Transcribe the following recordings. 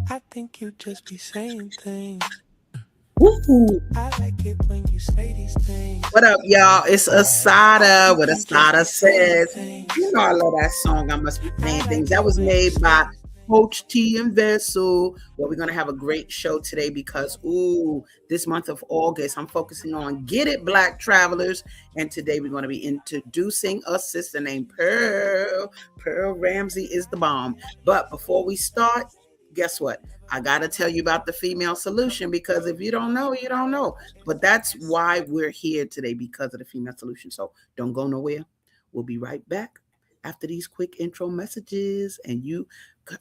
I think you just be saying things. Woo. I like it when you say these things. What up, y'all? It's I ASADAH. think What you just be ASADAH saying says. You things. know I love that song. I must be I saying things. like That it was when you made say by these things. Coach T and Vessel. Well, we're gonna have a great show today because this month of August, I'm focusing on Get It Black Travelers. And today we're gonna be introducing a sister named Pearl. Pearl Ramsey is the bomb. But before we start, guess what? I gotta tell you about the female solution because if you don't know, you don't know. But that's why we're here today because of the female solution. So don't go nowhere. We'll be right back after these quick intro messages. And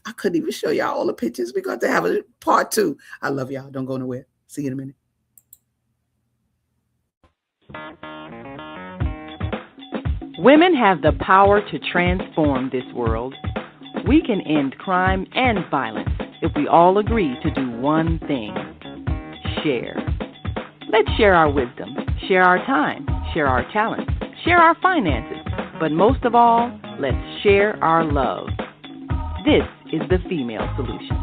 I couldn't even show y'all all the pictures. We're going to have a part two. I love y'all. Don't go nowhere. See you in a minute. Women have the power to transform this world. We can end crime and violence if we all agree to do one thing: share. Let's share our wisdom, share our time, share our talents, share our finances, but most of all, let's share our love. This is the female solution.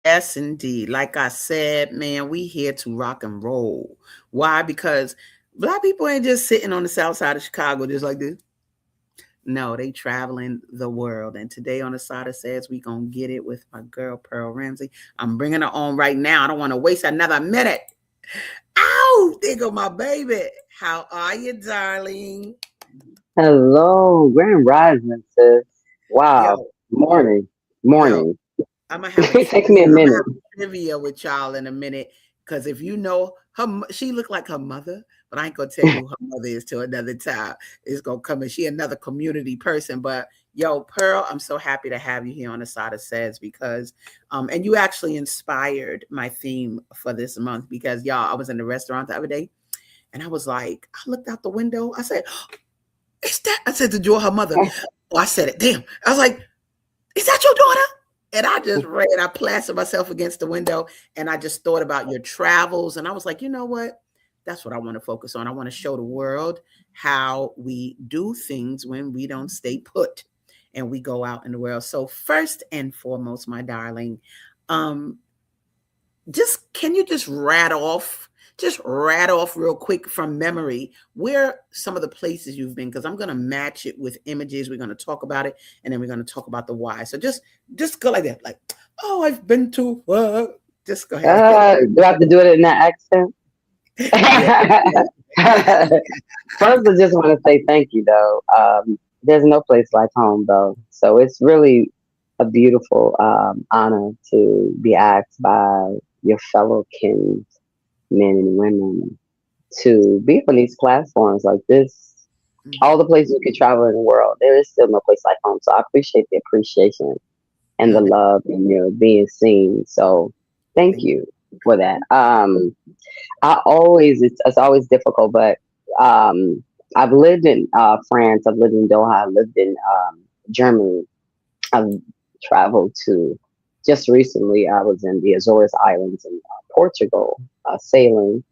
Yes, indeed. Like I said, man, we here to rock and roll. Why? Because black people ain't just sitting on the south side of Chicago just like this. No, they traveling the world. And today on the side of says we gonna get it with my girl Pearl Ramsey. I'm bringing her on right now. I don't want to waste another minute. Ow! There go my baby. How are you, darling? Hello, Grand Rising, sis. Wow. Yo, Morning. yo, Morning. I'm gonna have a It takes me trivia. a I'm gonna minute. have a trivia with y'all in a minute. Cause if you know her, she looked like her mother, but I ain't gonna tell you who her mother is till another time. It's gonna come and she another community person. But yo, Pearl, I'm so happy to have you here on the side of says because and you actually inspired my theme for this month because y'all, I was in the restaurant the other day and I was like, I looked out the window, I said, is that I said to Joy, her mother. Oh, I said it. Damn. I was like, is that your daughter? And I just ran, I plastered myself against the window and I just thought about your travels. And I was like, you know what? That's what I want to focus on. I want to show the world how we do things when we don't stay put and we go out in the world. So, first and foremost, my darling, um, just can you just rattle off real quick from memory where some of the places you've been because I'm going to match it with images. We're going to talk about it and then we're going to talk about the why. So just go like that, like, oh, I've been to just go ahead. Do I have to do it in that accent? Yeah. First, I just want to say thank you, though. There's no place like home, though. So it's really a beautiful honor to be asked by your fellow kin, men and women, to be on these platforms like this. All the places you could travel in the world, there is still no place like home. So I appreciate the appreciation and the Mm-hmm. love and being seen. So thank you for that. It's always difficult, but I've lived in France, I've lived in Doha, I've lived in Germany, I've traveled to. Just recently, I was in the Azores Islands in Portugal, sailing.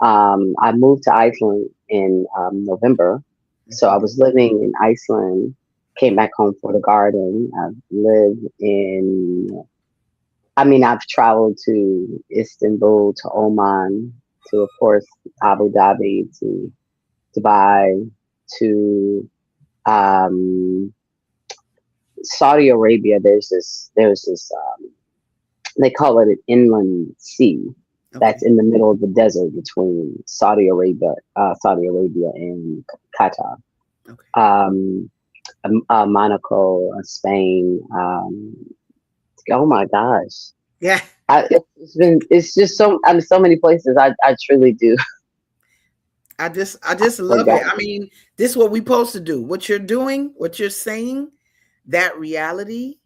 I moved to Iceland in November, so I was living in Iceland. Came back home for the garden. I've lived in. I mean, I've traveled to Istanbul, to Oman, to of course Abu Dhabi, to Dubai, to um, Saudi Arabia. There's this. They call it an inland sea that's Okay. in the middle of the desert between Saudi Arabia and Qatar. Okay. Um, Monaco, Spain. Oh my gosh, Yeah. it's just so many places. I truly do I just love it. forget. I mean, this is what we supposed to do. What you're doing, what you're saying, that reality,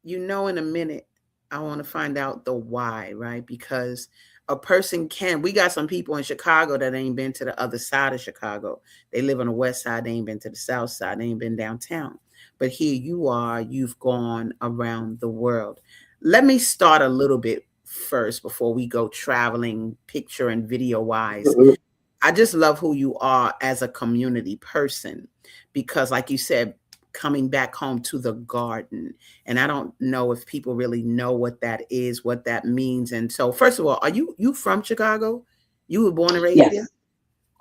in a minute, I want to find out the why, right? Because a person we got some people in Chicago that ain't been to the other side of Chicago. They live on the west side, they ain't been to the south side, they ain't been downtown. But here you are, you've gone around the world. Let me start a little bit first before we go traveling, picture and video wise. Mhm. I just love who you are as a community person because, like you said, coming back home to the garden. And I don't know if people really know what that is, what that means. And so, first of all, are you from Chicago? You were born and raised there? Yes,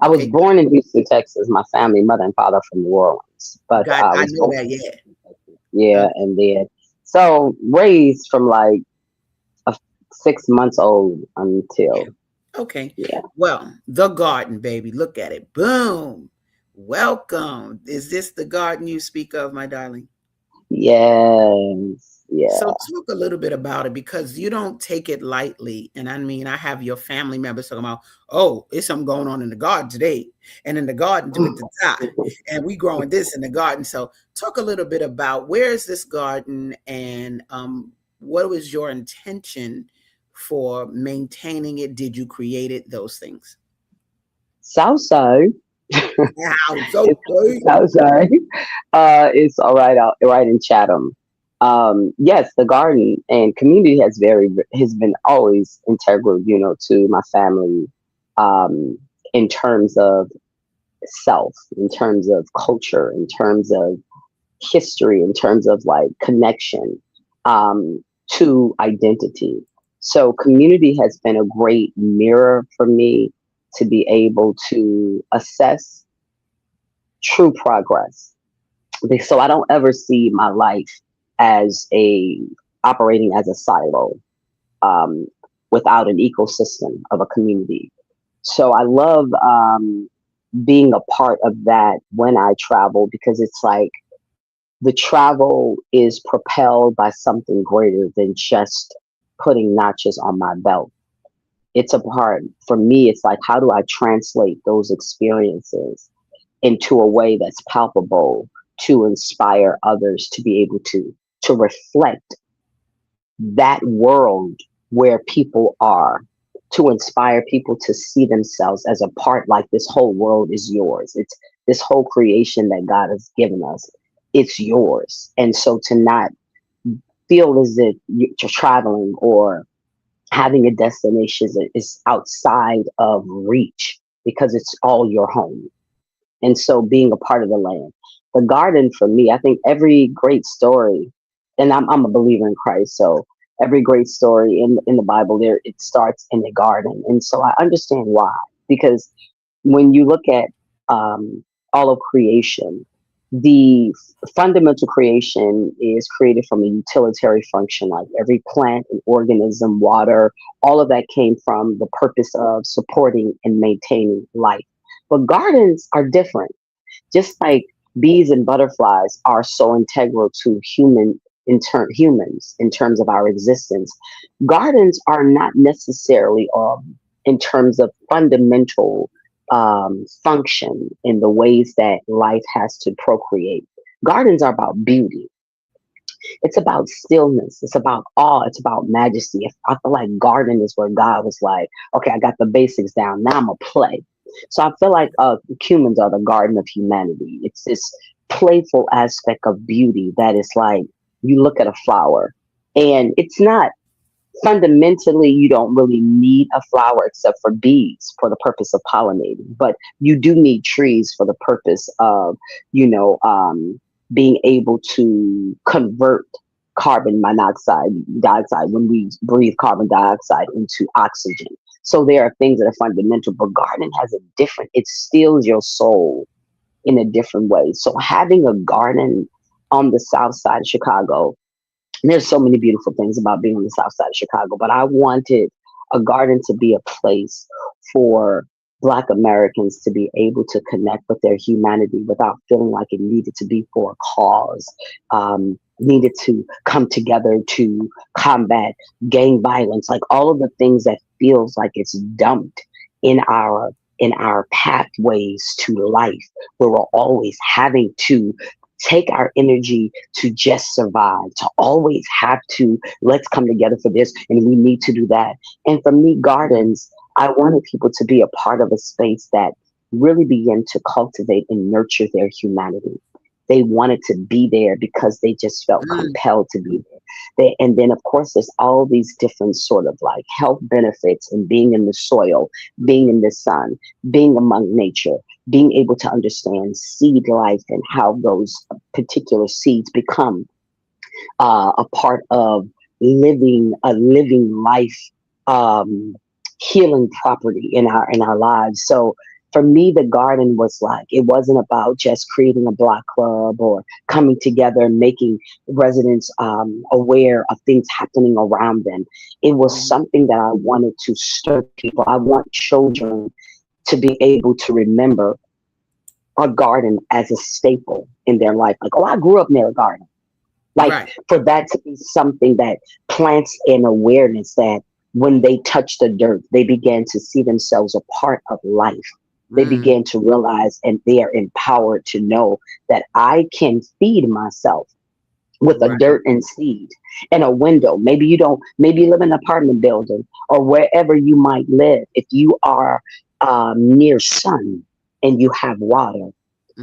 I was Okay, born in Houston, Texas. My family, mother and father from New Orleans, but God, I I was know born that. in Yeah. Houston, Texas. Yeah, and then so raised from like a 6 months old Yeah. until Okay. yeah. Well, the garden, baby. Look at it. Boom. Welcome. Is this the garden you speak of, my darling? Yes, So yeah. talk a little bit about it because you don't take it lightly. And I mean, I have your family members talking about, oh, it's something going on in the garden today, and in the garden with the tie, and we growing this in the garden. So talk a little bit about where is this garden, and what was your intention for maintaining it? Did you create it? Those things. Southside. Wow, so It's good. Southside. It's all right out right in Chatham. Yes, the garden and community has been always integral, to my family, um, in terms of self, in terms of culture, in terms of history, in terms of like connection, to identity. So community has been a great mirror for me to be able to assess true progress. So I don't ever see my life as a operating as a silo, um, without an ecosystem of a community. So I love, being a part of that when I travel, because it's like the travel is propelled by something greater than just putting notches on my belt. It's a part, for me, it's like, how do I translate those experiences into a way that's palpable to inspire others to be able to reflect that world where people are, to inspire people to see themselves as a part, like this whole world is yours. It's this whole creation that God has given us. It's yours. And so to not feel as if you're traveling or having a destination that is outside of reach, because it's all your home. And so being a part of the land. The garden for me, I think every great story, and I'm a believer in Christ, so every great story in the Bible, there it starts in the garden. And so I understand why. Because when you look at, um, all of creation, the fundamental creation is created from a utilitarian function, like every plant and organism, water, all of that came from the purpose of supporting and maintaining life. But gardens are different. Just like bees and butterflies are so integral to humans in terms of our existence, gardens are not necessarily, in terms of fundamental, function in the ways that life has to procreate. Gardens are about beauty. It's about stillness. It's about awe. It's about majesty. I feel like garden is where God was like, okay, I got the basics down. Now I'm gonna play. So I feel like, humans are the garden of humanity. It's this playful aspect of beauty that is like, you look at a flower, and it's not fundamentally, you don't really need a flower except for bees for the purpose of pollinating, but you do need trees for the purpose of, you know um, being able to convert carbon monoxide dioxide when we breathe carbon dioxide into oxygen. So there are things that are fundamental, but garden has a different, it steals your soul in a different way. So having a garden on the south side of Chicago, and there's so many beautiful things about being on the south side of Chicago, but I wanted a garden to be a place for Black Americans to be able to connect with their humanity without feeling like it needed to be for a cause, needed to come together to combat gang violence, like all of the things that feels like it's dumped in our pathways to life, where we're always having to take our energy to just survive, to always have to, let's come together for this and we need to do that. And for me, gardens, I wanted people to be a part of a space that really began to cultivate and nurture their humanity. They wanted to be there because they just felt Mm, compelled to be there. And then, of course, there's all these different sort of like health benefits and being in the soil, being in the sun, being among nature, being able to understand seed life and how those particular seeds become a part of living a living life, um, healing property in our lives. So for me, the garden was like, it wasn't about just creating a block club or coming together and making residents aware of things happening around them. It was something that I wanted to stir people. I want children to be able to remember a garden as a staple in their life. Like, oh, I grew up near a garden. Like Right. for that to be something that plants an awareness that when they touch the dirt, they began to see themselves a part of life. They Mm. began to realize and they are empowered to know that I can feed myself with a Right. dirt and seed and a window. Maybe you don't, maybe you live in an apartment building or wherever you might live. If you are near sun and you have water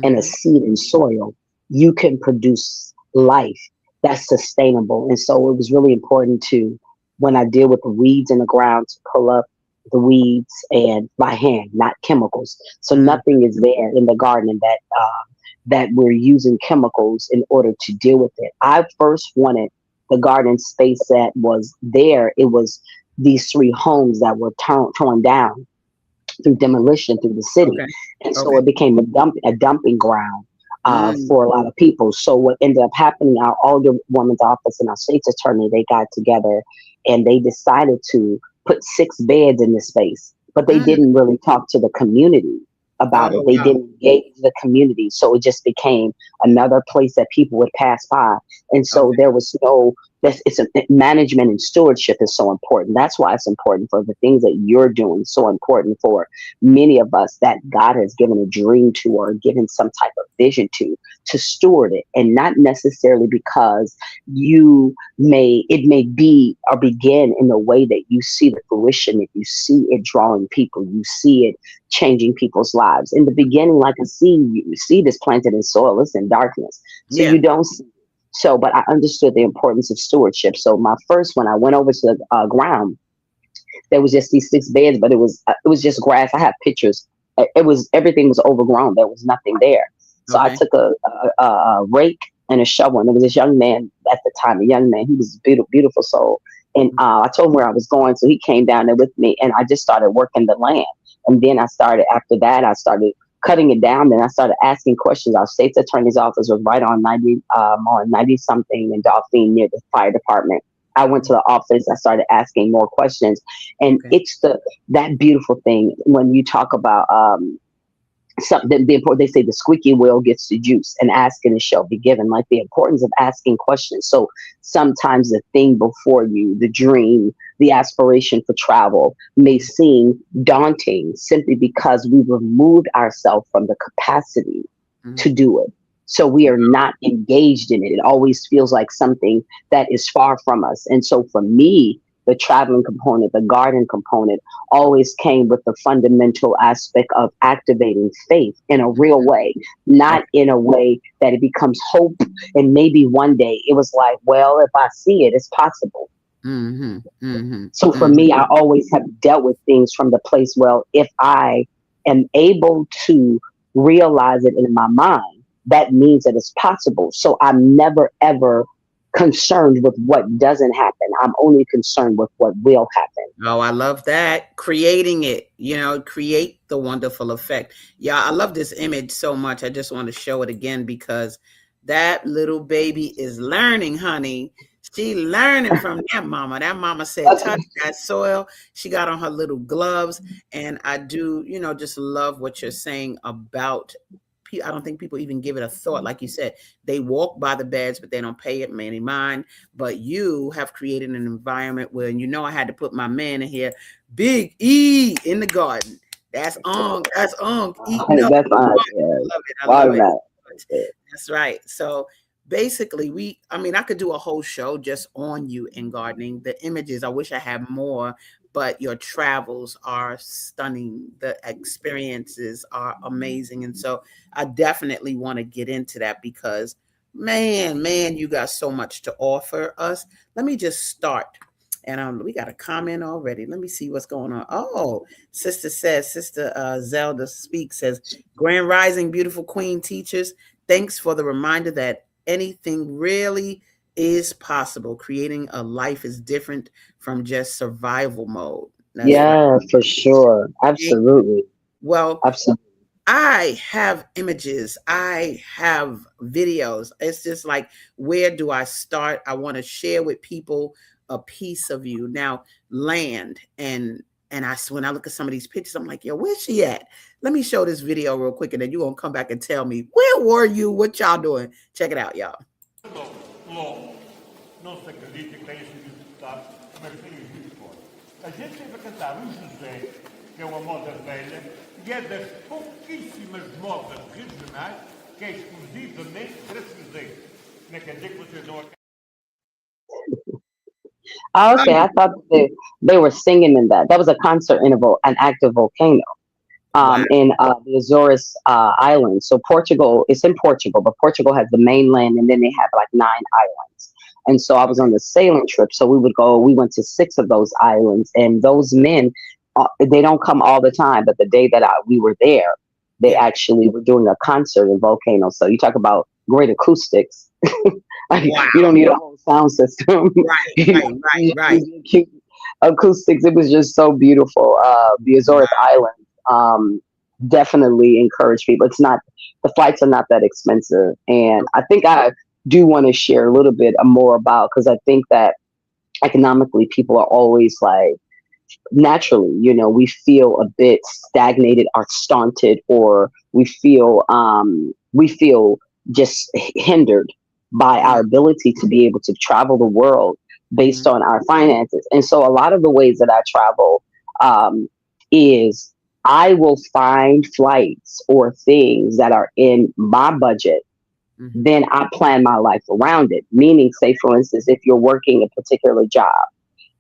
and a Mm-hmm. seed and soil, you can produce life that's sustainable. And so it was really important to, when I deal with the weeds in the ground, to pull up the weeds and by hand, not chemicals. So Mm. nothing is there in the garden that we're using chemicals in order to deal with it. I first wanted the garden space that was there. It was these three homes that were torn down through demolition through the city, Okay. and so Okay. it became a dumping ground Mm. for a lot of people. So what ended up happening, our older woman's office and our state's attorney, they got together and they decided to put 6 beds in the space, but they Mm. didn't really talk to the community about it. Oh They wow. didn't engage the community, so it just became another place that people would pass by, and so Okay. there was no. It's a, management and stewardship is so important. That's why it's important for the things that you're doing. So important for many of us that God has given a dream to or given some type of vision to steward it, and not necessarily because it may be or begin in the way that you see the fruition, that you see it drawing people, you see it changing people's lives. In the beginning, like a seed is planted in soil, it's in darkness, so Yeah. you don't see. So, but I understood the importance of stewardship. So my first one, I went over to the ground. There was just these 6 beds, but it was just grass. I have pictures. It was everything was overgrown. There was nothing there. So I Okay. took a rake and a shovel. And there was this young man at the time, a young man. He was a beautiful, beautiful soul. And I told him where I was going, so he came down there with me, and I just started working the land. And then after that, I started cutting it down. Then I started asking questions. Our state's attorney's office was right on 90 something in Dauphine near the fire department. I went to the office. I started asking more questions, and Okay. it's that beautiful thing when you talk about something. The important, they say the squeaky wheel gets the juice, and asking it shall be given. Like the importance of asking questions. So sometimes the thing before you, the dream, the aspiration for travel, may seem daunting simply because we removed ourselves from the capacity Mm. to do it. So we are not engaged in it. It always feels like something that is far from us. And so for me, the traveling component, the garden component always came with the fundamental aspect of activating faith in a real way, not Okay. in a way that it becomes hope. And maybe one day it was like, well, if I see it, it's possible. Mm-hmm. Mm-hmm. So for Mm-hmm. me, I always have dealt with things from the place, well, if I am able to realize it in my mind, that means that it's possible. So I'm never ever concerned with what doesn't happen. I'm only concerned with what will happen. Oh, I love that. Creating it, create the wonderful effect. Yeah, I love this image so much. I just want to show it again because that little baby is learning, honey. She learning from that mama. That mama said, touch that soil. She got on her little gloves. And I do, just love what you're saying about I don't think people even give it a thought. Like you said, they walk by the beds, but they don't pay it any mind. But you have created an environment where I had to put my man in here, Big E in the garden. That's on. That's on. Eating up. That's fine. Yeah. I love it. I love it. Watermelon. That's right. So basically, I could do a whole show just on you in gardening. The images, I wish I had more, but your travels are stunning. The experiences are amazing. And so I definitely want to get into that because Man, you got so much to offer us. Let me just start. And we got a comment already. Let me see what's going on. Oh, Sister Zelda Speaks says, Grand Rising, beautiful queen teachers. Thanks for the reminder that anything really is possible. Creating a life is different from just survival mode. That's right. Yeah, for sure. Absolutely. Well, Absolutely. I have images, I have videos. It's just like, where do I start? I want to share with people a piece of you. Now, land and when I look at some of these pictures, I'm like, yo, where's she at? Let me show this video real quick, and then you're gonna come back and tell me, where were you? What y'all doing? Check it out, y'all. Logo, não se acredita que tenha sido executado, mas tenha visto fora. A gente sempre a cantar o José, que é uma moda velha, e é das pouquíssimas modas regionais que é exclusivamente brasileira. Não quer dizer que vocês não acreditam. Oh, okay, I thought they were singing in that. That was a concert interval, an active volcano. Wow. In the Azores Islands. So Portugal, it's in Portugal, but Portugal has the mainland and then they have like 9 islands. And so I was on the sailing trip. So we went to 6 of those islands, and those men, they don't come all the time, but the day that we were there, they Yeah. actually were doing a concert in Volcano. So you talk about great acoustics. Like, Wow. you don't need a whole sound system. Right, right, right, right. Cute acoustics. It was just so beautiful. The Azores Islands definitely encourage people. It's not, the flights are not that expensive, and I think I do want to share a little bit more about, because I think that economically people are always like, naturally, we feel a bit stagnated or stunted, or we feel just hindered by our ability to be able to travel the world based on our finances. And so a lot of the ways that I travel is I will find flights or things that are in my budget. Mhm. Then I plan my life around it. Meaning, say, for instance, if you're working a particular job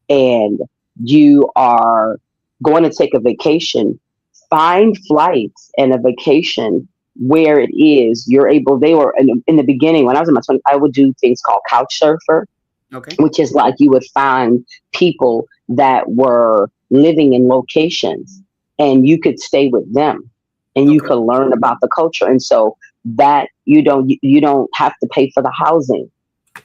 and you are going to take a vacation, find flights and a vacation where it is you're able. They were in the beginning when I was in my 20s, I would do things called couch surfer, Okay. which is like you would find people that were living in locations and you could stay with them and you Okay. could learn about the culture. And so that you don't have to pay for the housing.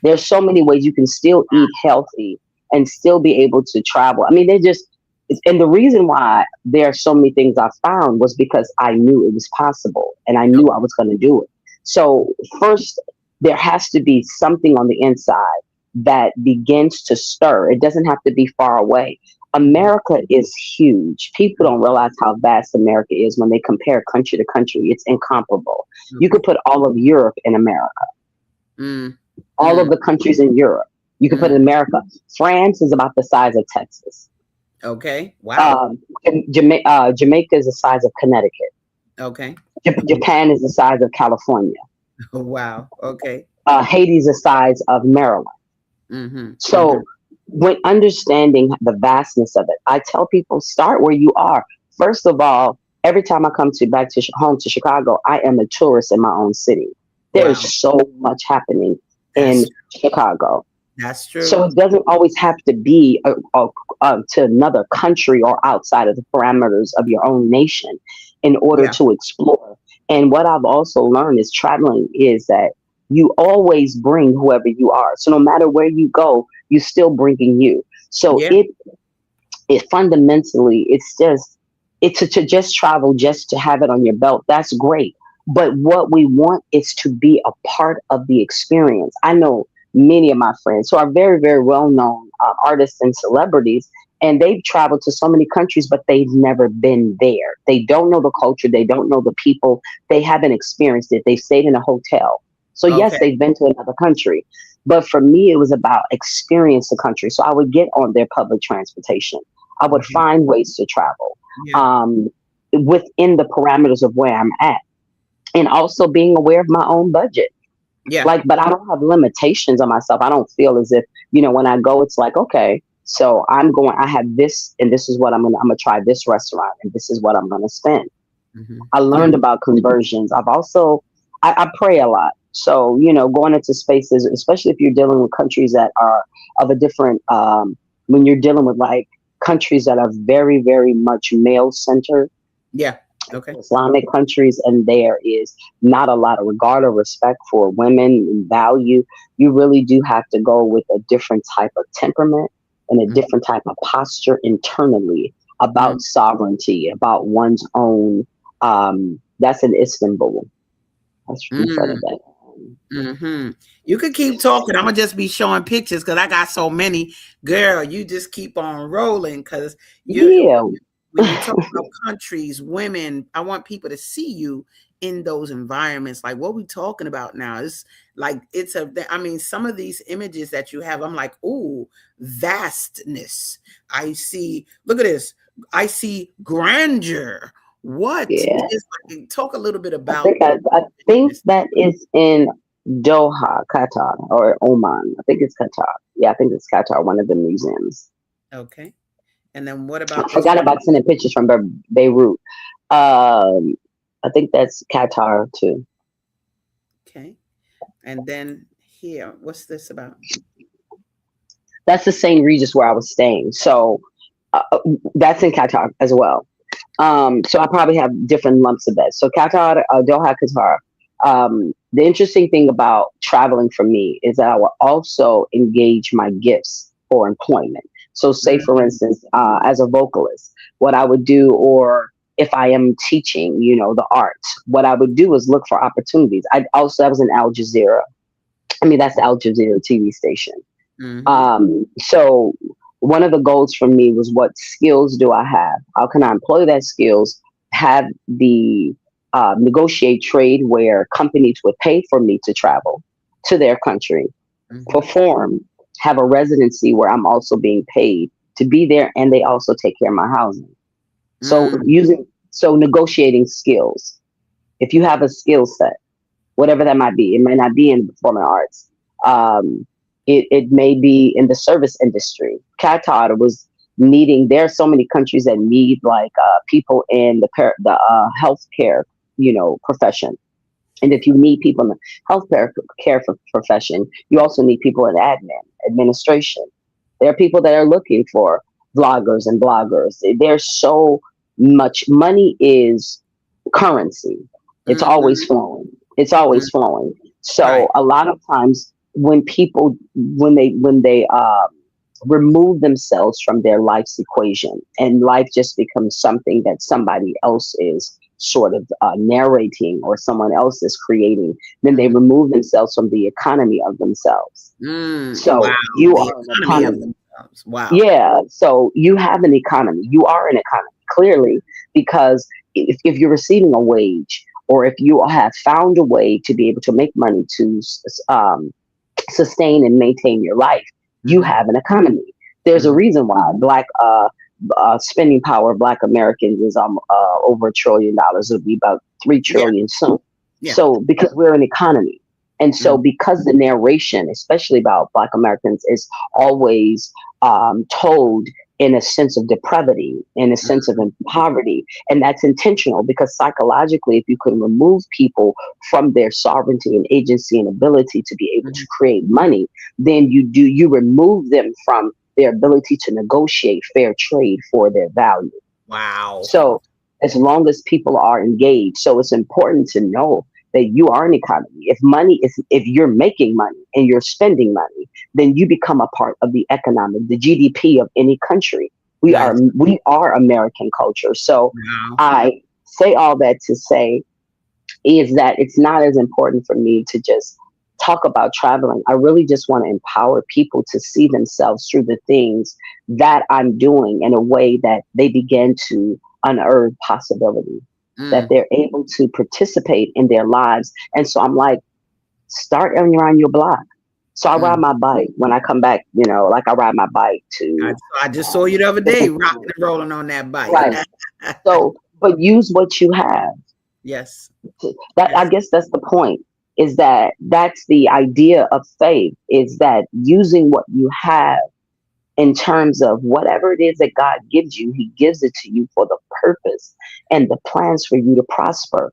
There's so many ways you can still eat healthy and still be able to travel. I mean, and the reason why there are so many things I found was because I knew it was possible and I knew I was going to do it. So first, there has to be something on the inside that begins to stir. It doesn't have to be far away. America is huge. People don't realize how vast America is when they compare country to country. It's incomparable. You Okay. could put all of Europe in America, Mm, all mm, of the countries in Europe. You could put mm. in America. France is about the size of Texas. Okay. Wow. Jamaica is the size of Connecticut. Okay. Japan is the size of California. Wow. Okay. Haiti is the size of Maryland. Mm-hmm. Mm-hmm. So, when understanding the vastness of it, I tell people start where you are. First of all, every time I come back to home to Chicago, I am a tourist in my own city. There's Wow. so much happening in That's Chicago. that's So true. it doesn't always have to be to another country or outside of the parameters of your own nation in order Yeah. to explore. And what I've also learned is traveling is that you always bring whoever you are. So no matter where you go, you're still bringing you. So Yeah. it fundamentally, it's to just travel, just to have it on your belt. That's great. But what we want is to be a part of the experience. I know many of my friends who are very, very well known artists and celebrities, and they've traveled to so many countries, but they've never been there. They don't know the culture, they don't know the people, they haven't experienced it. They stayed in a hotel. So, yes, Okay. they've been to another country. But for me, it was about experience the country. So I would get on their public transportation. I would Hmm. find ways to travel Yeah. um, within the parameters of where I'm at, and also being aware of my own budget. Yeah. Like, but I don't have limitations on myself. I don't feel as if, when I go, it's like, okay, so I have this, and this is what I'm gonna try this restaurant, and this is what I'm gonna spend. Hmm. I Yeah. learned about conversions. I pray a lot. So, going into spaces, especially if you're dealing with countries that are of a different, when you're dealing with like countries that are very, very much male centered, Yeah. Okay. Islamic countries, and there is not a lot of regard or respect for women and value, you really do have to go with a different type of temperament and a different type of posture internally Mm-hmm. about sovereignty, about one's own. That's in Istanbul. That's in front of that. Mm-hmm. You could keep talking. I'm gonna just be showing pictures because I got so many. Girl, you just keep on rolling because you Yeah, when you talk about countries, women, I want people to see you in those environments. Like what we talking about now. It's like I mean, some of these images that you have, I'm like, ooh, vastness. I see, look at this. I see grandeur. What yeah. is like, talk a little bit I about think I think that is in Doha, Qatar, or Oman. I think it's Qatar. Yeah, I think it's Qatar, one of the museums. okay. And then what I about this forgot one? about sending pictures from Beirut. Um, I think that's Qatar too. Okay. And then here, what's this about? That's the same Regis where I was staying. So that's in Qatar as well. So I probably have different lumps of bed. So Qatar, Doha, Qatar. The interesting thing about traveling for me is that I will also engage my gifts for employment. So, say for Mm, instance, as a vocalist, what I would do, or if I am teaching, the arts, what I would do is look for opportunities. I was in Al Jazeera. I mean, that's the Al Jazeera TV station. mhm, So one of the goals for me was, what skills do I have? How can I employ that skills? Have the negotiate trade where companies would pay for me to travel to their country, mhm, perform, have a residency where I'm also being paid to be there, and they also take care of my housing. So mm, negotiating skills. If you have a skill set, whatever that might be. It might not be in the performing arts. Um, it may be in the service industry. Qatar was needing. There are so many countries that need like people in the healthcare, profession. And if you need people in the healthcare care profession, you also need people in administration. There are people that are looking for vloggers and bloggers. There's so much money is currency. It's always mhm, flowing. It's mm, always flowing. right. So a lot of times when people when they remove themselves from their life's equation and life just becomes something that somebody else is sort of narrating or someone else is creating, then they Mhm, remove themselves from the economy of themselves. wow, So you the are an economy of economy. themselves. Wow. Yeah. So you have an economy. You are an economy, clearly, because if you're receiving a wage, or if you have found a way to be able to make money to sustain and maintain your life, you Mhm, have an economy. There's a mhm, reason why spending power of Black Americans is over $1 trillion. It'll be about 3 trillion soon. yeah. So because we're an economy, and so Mm, because the narration, especially about Black Americans, is always told in a sense of depravity, in a sense of poverty, and that's intentional because psychologically, if you can remove people from their sovereignty and agency and ability to be able to mhm, create money, then you remove them from their ability to negotiate fair trade for their value. wow. So as long as people are engaged, so it's important to know that you are an economy. If you're making money and you're spending money, then you become a part of the economic, the GDP of any country. We are Nice. we are American culture. So Wow. I say all that to say is that it's not as important for me to just talk about traveling. I really just want to empower people to see themselves through the things that I'm doing in a way that they begin to unearth possibility, that Mm, they're able to participate in their lives. And so I'm like, start on your block. So I ride mm. my bike when I come back, like I ride my bike I, to I just saw you the other day different rocking places. and rolling on that bike. Right. So, but use what you have. Yes. That, I Yes. guess that's the point, is that that's the idea of faith, is that using what you have in terms of whatever it is that God gives you, he gives it to you for the purpose and the plans for you to prosper.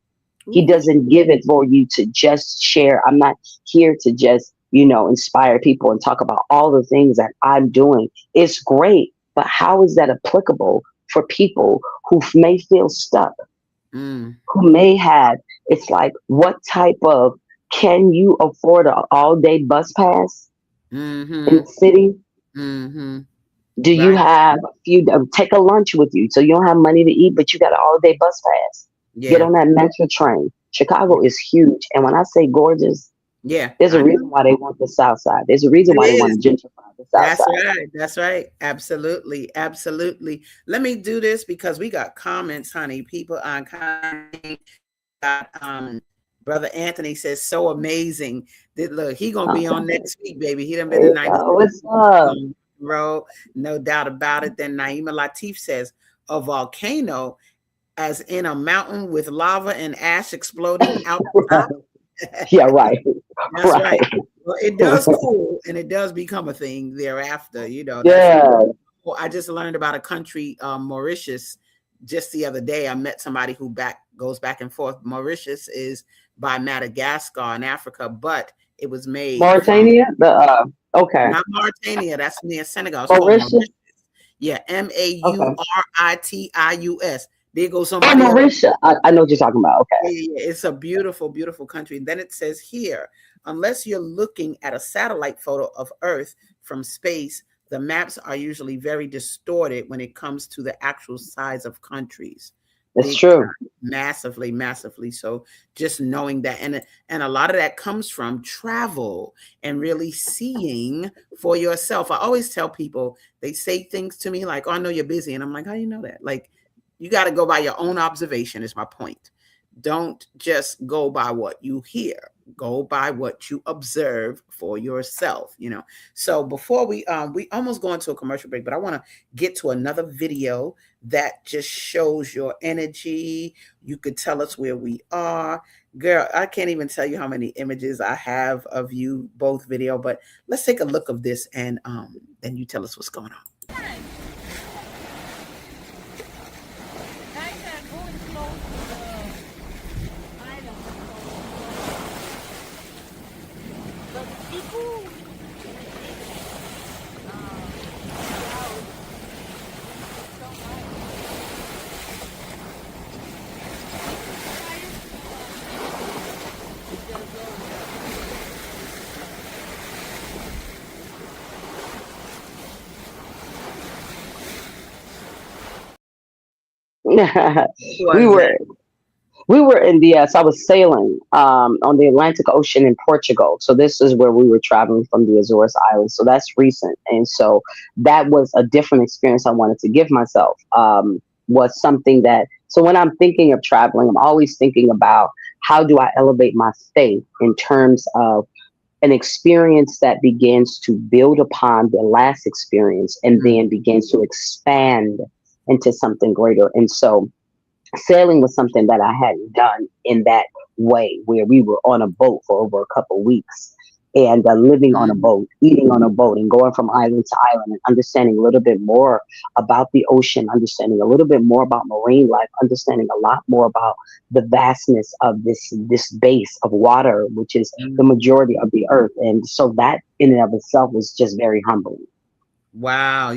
He Ooh. doesn't give it for you to just share. I'm not here to just, inspire people and talk about all the things that I'm doing. It's great, but how is that applicable for people who may feel stuck, Mm. who may have, it's like, what type of, can you afford an all day bus pass in Mm-hmm. the city? Mm-hmm. Do you Right. have take a lunch with you so you don't have money to eat, but you got an all day bus pass? Get Yeah. on that metro train. Chicago is huge. And when I say gorgeous, Yeah. there's a I reason know. why they want the South Side. There's a reason It why they want is. to gentrify the South That's Side. right. That's right. Absolutely. Absolutely. Let me do this because we got comments, honey. People are commenting. Got Brother Anthony says so amazing. That look, he gonna be on Okay. next week, baby. He done There been in you 96 go. What's up? row, no doubt about it. Then Naima Latif says a volcano, as in a mountain with lava and ash exploding out the top. Yeah, right. That's Right. right. Well, it does cool and it does become a thing thereafter. That's Yeah. well, I just learned about a country, Mauritius, just the other day. I met somebody who goes back and forth. Mauritius is by Madagascar in Africa, but it was made from Mauritania? Okay. not Mauritania. That's near Senegal. It's called Mauritius? Mauritius. Yeah, Okay. Maritius. There goes Oh, somebody else. Mauritius. I know what you're talking about. Okay. Yeah, yeah, yeah. It's a beautiful, beautiful country. And then it says here, unless you're looking at a satellite photo of Earth from space, the maps are usually very distorted when it comes to the actual size of countries. It's Big true. time, massively, massively. So just knowing that, and a lot of that comes from travel and really seeing for yourself. I always tell people, they say things to me like, "Oh, I know you're busy," and I'm like, "How do you know that?" Like, you got to go by your own observation. Is my point. Don't just go by what you hear. Go by what you observe for yourself. So before we almost go into a commercial break, but I want to get to another video that just shows your energy. You could tell us where we are. Girl, I can't even tell you how many images I have of you both video, but let's take a look of this and then you tell us what's going on. Who we was that? were we were in the so I was sailing on the Atlantic Ocean in Portugal. So this is where we were traveling from the Azores Islands. So that's recent, and so that was a different experience I wanted to give myself. Was something that, so when I'm thinking of traveling, I'm always thinking about how do I elevate my faith in terms of an experience that begins to build upon the last experience and then begins to expand into something greater. And so sailing was something that I hadn't done in that way, where we were on a boat for over a couple of weeks and living on a Mhm. boat, eating on a boat, and going from island to island and understanding a little bit more about the ocean, understanding a little bit more about marine life, understanding a lot more about the vastness of this base of water, which is the Mhm. majority of the earth. And so that in and of itself was just very humbling. Wow.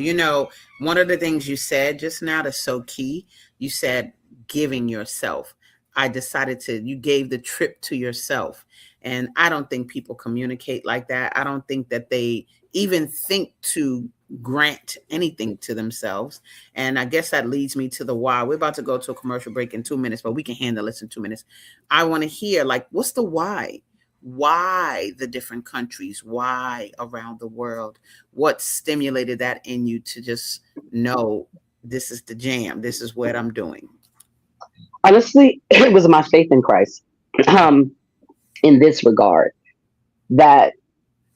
One of the things you said just now that's so key, you said giving yourself. You gave the trip to yourself. And I don't think people communicate like that. I don't think that they even think to grant anything to themselves. And I guess that leads me to the why. We're about to go to a commercial break in 2 minutes, but we can handle this in 2 minutes. I want to hear, like, what's the why? Why the different countries? Why around the world? What stimulated that in you to just know this is the jam, this is what I'm doing? Honestly, it was my faith in Christ. Um, in this regard, that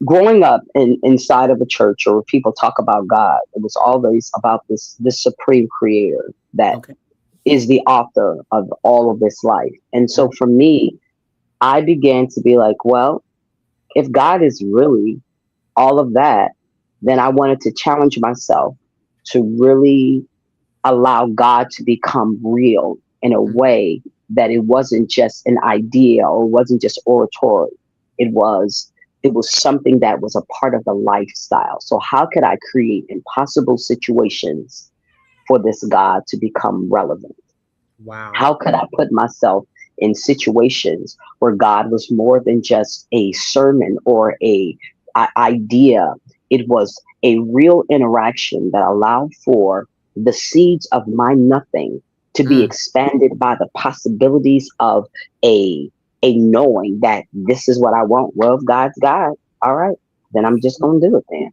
growing up inside of a church or people talk about God, it was always about this supreme creator that Okay. is the author of all of this life. And so for me, I began to be like, well, if God is really all of that, then I wanted to challenge myself to really allow God to become real in a way that it wasn't just an idea or it wasn't just oratory. It was something that was a part of the lifestyle. So how could I create impossible situations for this God to become relevant? Wow. How could I put myself in situations where God was more than just a sermon or a idea? It was a real interaction that allowed for the seeds of my nothing to be expanded by the possibilities of a knowing that this is what I want. Well, if God's God, all right, then I'm just gonna do it then.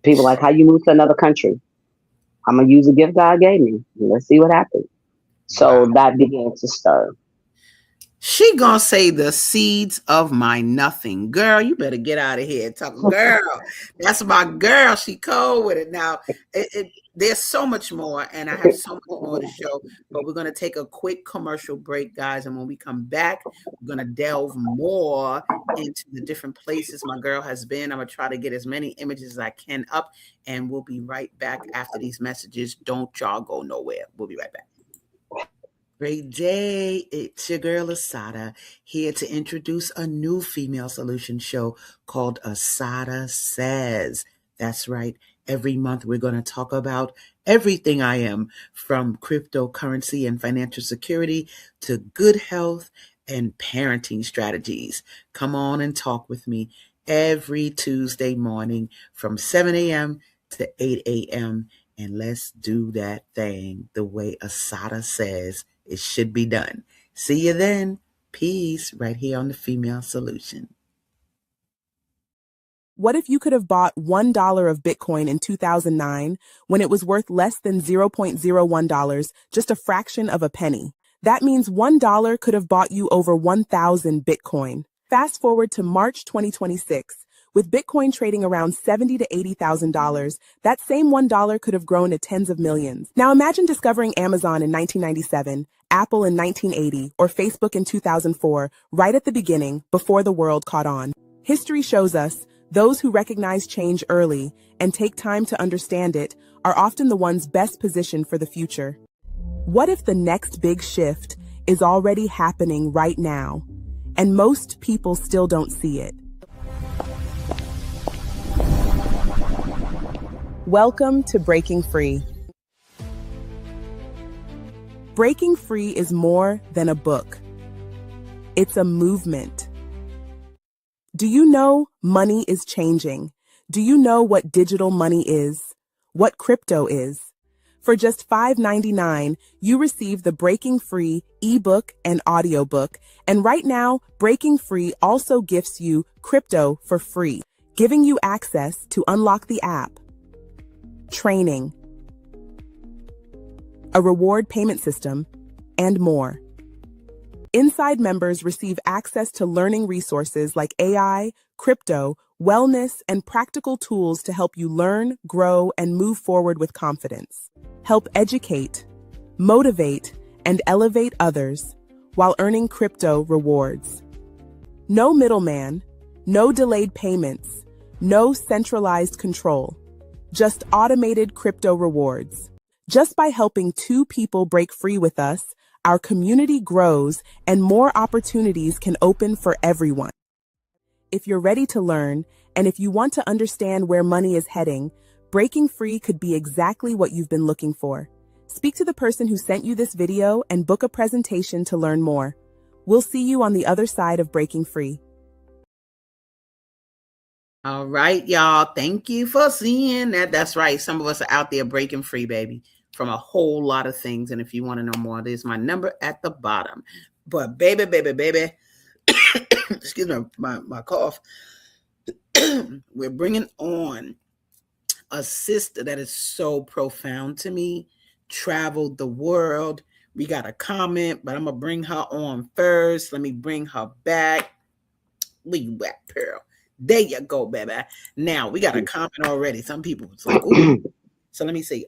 People like, how you move to another country? I'm gonna use a gift God gave me. Let's see what happens. Wow. So that began to stir. She gonna say the seeds of my nothing. Girl, you better get out of here. Girl, that's my girl. She cold with it. Now, there's so much more, and I have so much more to show, but we're gonna take a quick commercial break, guys. And when we come back, we're gonna delve more into the different places my girl has been. I'm gonna try to get as many images as I can up, and we'll be right back after these messages. Don't y'all go nowhere. We'll be right back. Great day. It's your girl ASADAH here to introduce a new female solution show called ASADAH Says. That's right. Every month we're going to talk about everything I am, from cryptocurrency and financial security to good health and parenting strategies. Come on and talk with me every Tuesday morning from 7 a.m. to 8 a.m. And let's do that thing the way ASADAH says it should be done. See you then. Peace, right here on the Female Solution. What if you could have bought $1 of Bitcoin in 2009 when it was worth less than $0.01, just a fraction of a penny? That means $1 could have bought you over 1,000 Bitcoin. Fast forward to March 2026. With Bitcoin trading around $70,000 to $80,000, that same $1 could have grown to tens of millions. Now imagine discovering Amazon in 1997, Apple in 1980, or Facebook in 2004, right at the beginning, before the world caught on. History shows us those who recognize change early and take time to understand it are often the ones best positioned for the future. What if the next big shift is already happening right now, and most people still don't see it? Welcome to Breaking Free. Breaking Free is more than a book. It's a movement. Do you know money is changing? Do you know what digital money is? What crypto is? For just $5.99, you receive the Breaking Free ebook and audiobook. And right now, Breaking Free also gifts you crypto for free, giving you access to unlock the app, training, a reward payment system, and more. Inside members receive access to learning resources like AI, crypto, wellness, and practical tools to help you learn, grow, and move forward with confidence. Help educate, motivate, and elevate others while earning crypto rewards. No middleman, no delayed payments, no centralized control, just automated crypto rewards. Just by helping 2 people break free with us, our community grows and more opportunities can open for everyone. If you're ready to learn, and if you want to understand where money is heading, Breaking Free could be exactly what you've been looking for. Speak to the person who sent you this video and book a presentation to learn more. We'll see you on the other side of Breaking Free. All right, y'all. Thank you for seeing that. That's right. Some of us are out there breaking free, baby, from a whole lot of things. And if you want to know more, there's my number at the bottom. But baby, excuse me, my cough. We're bringing on a sister that is so profound to me, traveled the world. We got a comment, but I'm going to bring her on first. Let me bring her back. Where you at, Pearl? There you go, baby. Now we got a comment already. Some people was like, ooh. So let me see.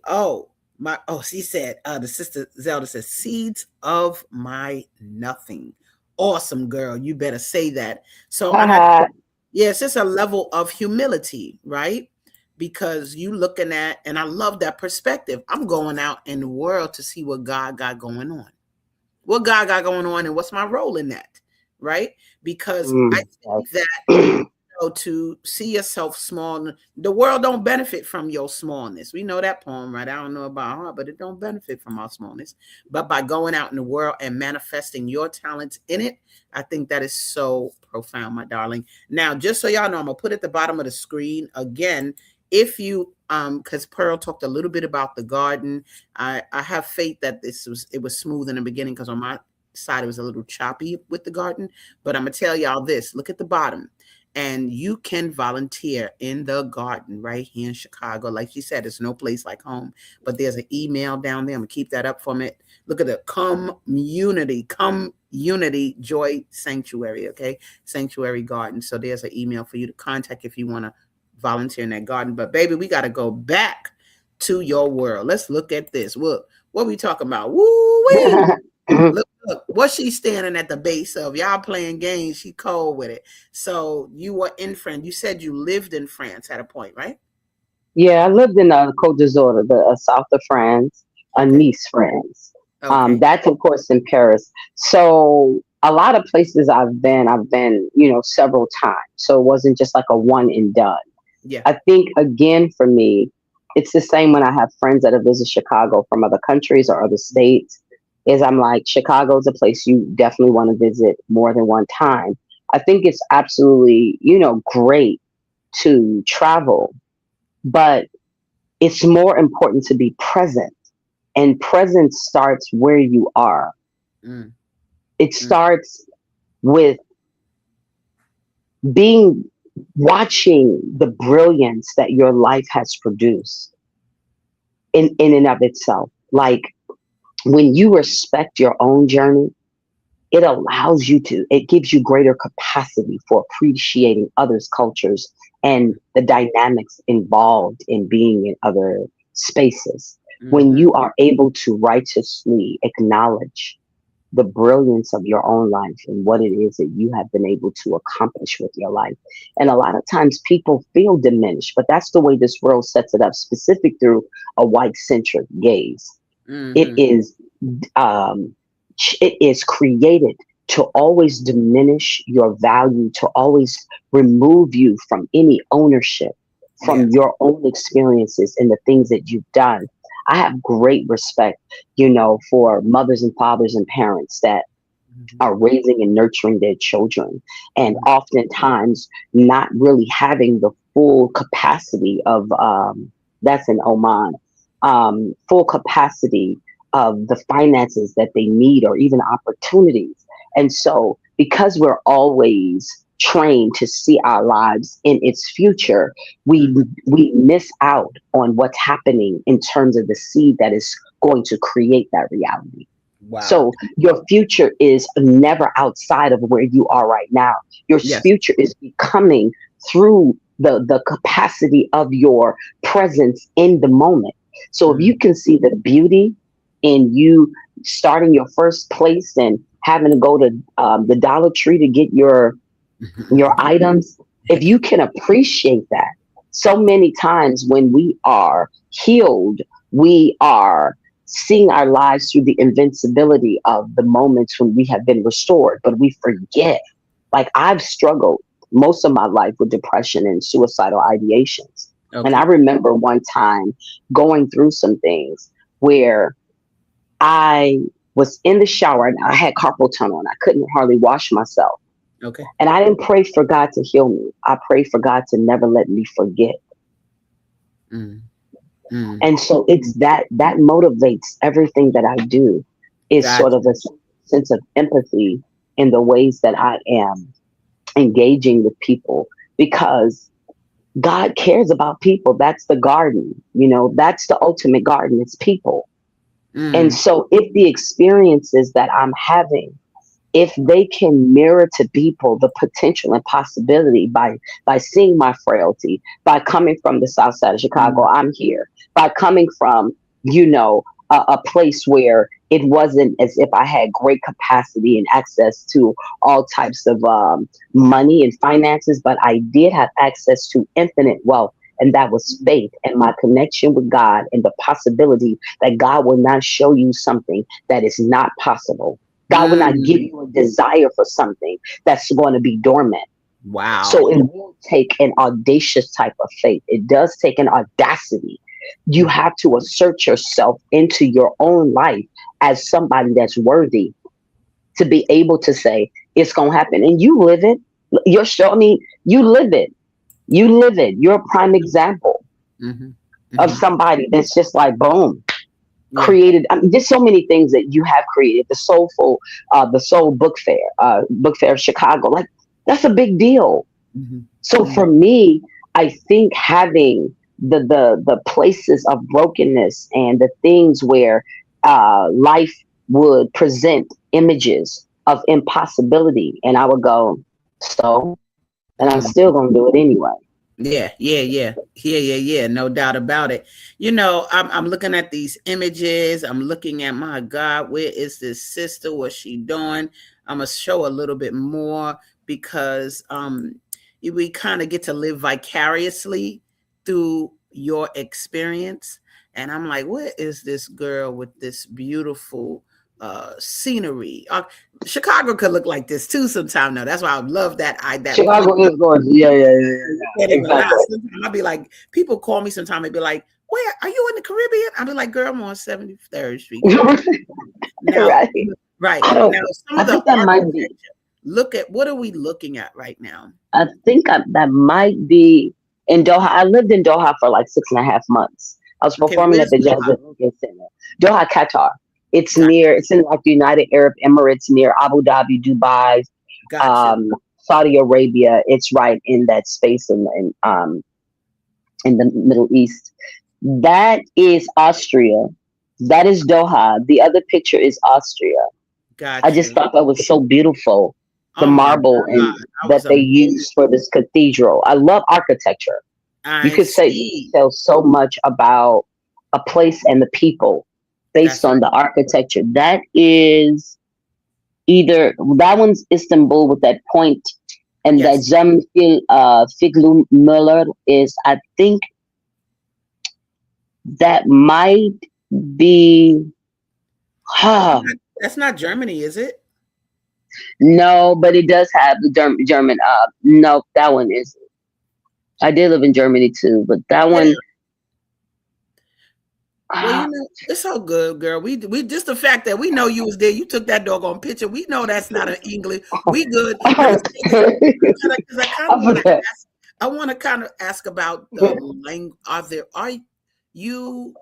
She said, the sister Zelda says, seeds of my nothing. Awesome, girl. You better say that. So it's just a level of humility, right? Because you looking at, and I love that perspective. I'm going out in the world to see what God got going on. What God got going on, and what's my role in that, right? Because I think that Yes. to see yourself small, the world don't benefit from your smallness. We know that poem, right? I don't know about her, but it don't benefit from our smallness. But by going out in the world and manifesting your talents in it, I think that is so profound, my darling. Now, just so y'all know, I'm gonna put at the bottom of the screen again. If you because Pearl talked a little bit about the garden. I have faith that it was smooth in the beginning, because on my side it was a little choppy with the garden. But I'm gonna tell y'all this: look at the bottom, and you can volunteer in the garden right here in Chicago. Like she said, it's no place like home, but there's an email down there. I'm gonna keep that up from it. Look at the community joy sanctuary. Okay, sanctuary garden. So there's an email for you to contact if you want to volunteer in that garden. But baby, we got to go back to your world. Let's look at this. What we talking about? Woo wee! Look, what she's standing at the base of. Y'all playing games. She cold with it. So you were in France. You said you lived in France at a point, right? Yeah, I lived in Côte d'Azur, the south of France, Okay. Nice, France. Okay. That's of course in Paris. So a lot of places I've been, several times. So it wasn't just like a one and done. Yeah. I think again for me, it's the same when I have friends that have visited Chicago from other countries or other states. Is I'm like, Chicago is a place you definitely want to visit more than one time. I think it's absolutely, great to travel, but it's more important to be present. And presence starts where you are. Mm, It mm, starts with being watching the brilliance that your life has produced in and of itself. Like when you respect your own journey, it gives you greater capacity for appreciating others' cultures and the dynamics involved in being in other spaces. When mm-hmm. you are able to righteously acknowledge the brilliance of your own life and what it is that you have been able to accomplish with your life. And a lot of times people feel diminished, but that's the way this world sets it up, specific through a white centric gaze. It Mm-hmm. is um, it is created to always diminish your value, to always remove you from any ownership, Yeah. from your own experiences and the things that you've done. I have great respect, for mothers and fathers and parents that Mm-hmm. are raising and nurturing their children, and Mm-hmm. oftentimes not really having the full capacity of that's in Oman, full capacity of the finances that they need or even opportunities. And so because we're always trained to see our lives in its future, we Mm-hmm. we miss out on what's happening in terms of the seed that is going to create that reality. Wow. So your future is never outside of where you are right now. Your Yes. future is becoming through the capacity of your presence in the moment. So if Mm-hmm. you can see the beauty in you starting your first place and having to go to the Dollar Tree to get your items, if you can appreciate that, so many times when we are healed, we are seeing our lives through the invincibility of the moments when we have been restored, but we forget. Like I've struggled most of my life with depression and suicidal ideations. And I Okay. remember one time going through some things where I was in the shower and I had carpal tunnel and I couldn't hardly wash myself. Okay. And I didn't pray for God to heal me. I prayed for God to never let me forget. Mm, mm. And so it's that motivates everything that I do, is sort Gotcha. of a sense of empathy in the ways that I am engaging with people, because God cares about people. That's the garden, that's the ultimate garden. It's people. And Mm, so if the experiences that I'm having, if they can mirror to people the potential and possibility by seeing my frailty, by coming from the south side of Chicago, mm, I'm here, by coming from, a place where it wasn't as if I had great capacity and access to all types of money and finances, but I did have access to infinite wealth. And that was faith and my connection with God and the possibility that God will not show you something that is not possible. God will not give Mm. you a desire for something that's going to be dormant. Wow. So it will take an audacious type of faith. It does take an audacity. You Mhm. have to assert yourself into your own life as somebody that's worthy to be able to say it's going to happen. And you live it. You're showing me you live it. You live it. You're a prime example Mhm. of Mhm. somebody that's just like, boom, Yeah. created. I mean, there's so many things that you have created. The Soul Book Fair of Chicago. Like, that's a big deal. Mhm. So Mhm. for me, I think having the places of brokenness and the things where life would present images of impossibility, and I would go, so, and I'm Mhm. still gonna do it anyway. Yeah, yeah, yeah, yeah, yeah, yeah. No doubt about it. You know, I'm looking at these images. I'm looking at, my God, where is this sister? What's she doing? I'm gonna show a little bit more because we kind of get to live vicariously through your experience. And I'm like, where is this girl with this beautiful scenery? Chicago could look like this too sometime. Now that's why I love that point. Chicago is gorgeous. Yeah, yeah, yeah, yeah, You yeah. can't even lie. Exactly. Sometimes I'll be like, people call me sometime and be like, where are you in the Caribbean? I'll be like, girl, I'm on 73rd Street, girl. Now, Right. right. I don't. Now, some I of the think that might be. architecture, look at what are we looking at right now? That might be in Doha. I lived in Doha for like 6.5 months. I was Okay, performing at where's the Jazz Doha? at Lincoln Center. Doha, Qatar. Got It's in like the United Arab Emirates near Abu Dhabi, Dubai, gotcha. um, Saudi Arabia. It's right in that space in the Middle East. That is Austria. That is Doha. The other picture is Austria. I just Gotcha. thought that was so beautiful. The Oh my marble and God. I that was they amazed. used for this cathedral. I love architecture. I You could see. tell so much about a place and the people based That's on right. the architecture. That is either that one's Istanbul with that point, and that Yes. Figlu Müller is, I think that might be, huh, That's not Germany, is it? no, but it does have the German. No, that one is. I did live in Germany too, but that Yeah. one, Well, ah, it's so good, girl. We just the fact that we know you was there. You took that doggone picture. We know that's not an English. We good. Let me say this because I kind of I want to forgot. ask. I want to kind of ask about the language. Are you?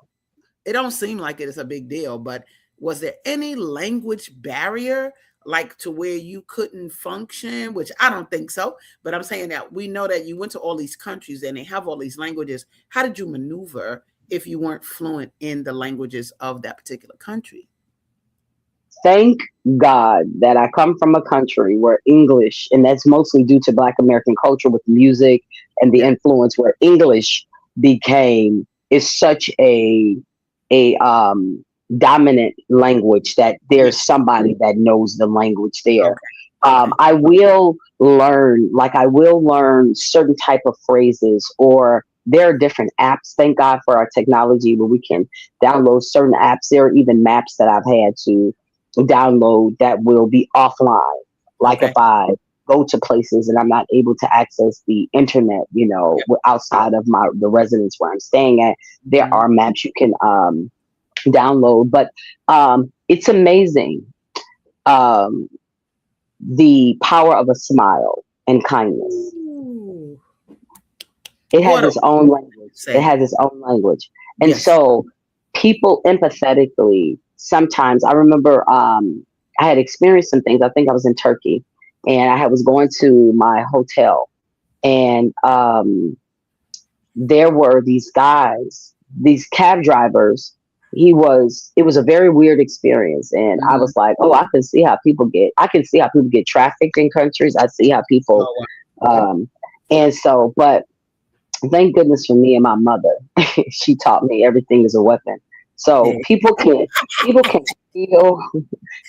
It don't seem like it is a big deal, but was there any language barrier, like to where you couldn't function? Which I don't think so. But I'm saying that we know that you went to all these countries and they have all these languages. How did you maneuver if you weren't fluent in the languages of that particular country? Thank God that I come from a country where English, and that's mostly due to Black American culture with music and the Yeah. influence where English became is such a dominant language that Yeah. there's somebody that knows the language there. Okay. Okay. I will learn certain type of phrases, or there are different apps. Thank God for our technology where we can download certain apps. There are even maps that I've had to download that will be offline. Like if Okay. I go to places and I'm not able to access the internet, Yep. outside of the residence where I'm staying at, there Mhm. are maps you can download. But it's amazing, um, the power of a smile and kindness. Ooh. It has What a its own language. It say. has its own language. And Yes. so people empathetically, sometimes I remember I had experienced some things. I think I was in Turkey and was going to my hotel, and there were these guys, these cab drivers. It was a very weird experience. And I Mhm. was like, oh, I can see how people get trafficked in countries. I see how people, Oh, wow. um, and so, but thank goodness for me and my mother. She taught me everything is a weapon. So Yeah. people can feel,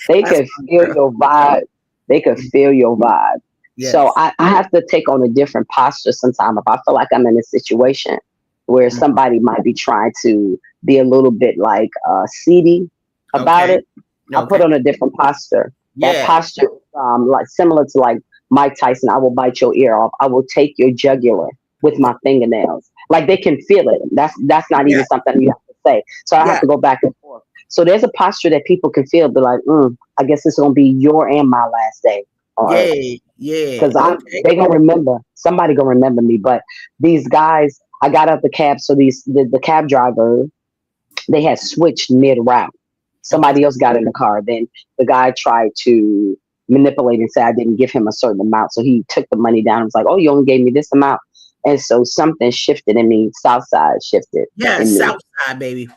they That's can my feel girl. your vibe. They can feel your vibe. So Yes. I have to take on a different posture sometimes if I feel like I'm in a situation where Mhm. somebody might be trying to be a little bit like seedy about Okay. it. I put Okay. on a different posture. That Yeah. posture, like similar to like Mike Tyson, I will bite your ear off. I will take your jugular with my fingernails. Like they can feel it. That's not Yeah. even something you have to say. So I have Yeah. to go back and forth. So there's a posture that people can feel, be like, I guess it's gonna be your and my last day on earth. Yeah. Yeah. Because Okay. they gonna remember, somebody gonna remember me. But these guys, I got out the cab, so the cab driver, they had switched mid route. Okay. Somebody else got in the car. Then the guy tried to manipulate and say I didn't give him a certain amount. So he took the money down and was like, oh, you only gave me this amount. And so something shifted in me, south side shifted Yeah. in me. South side, baby.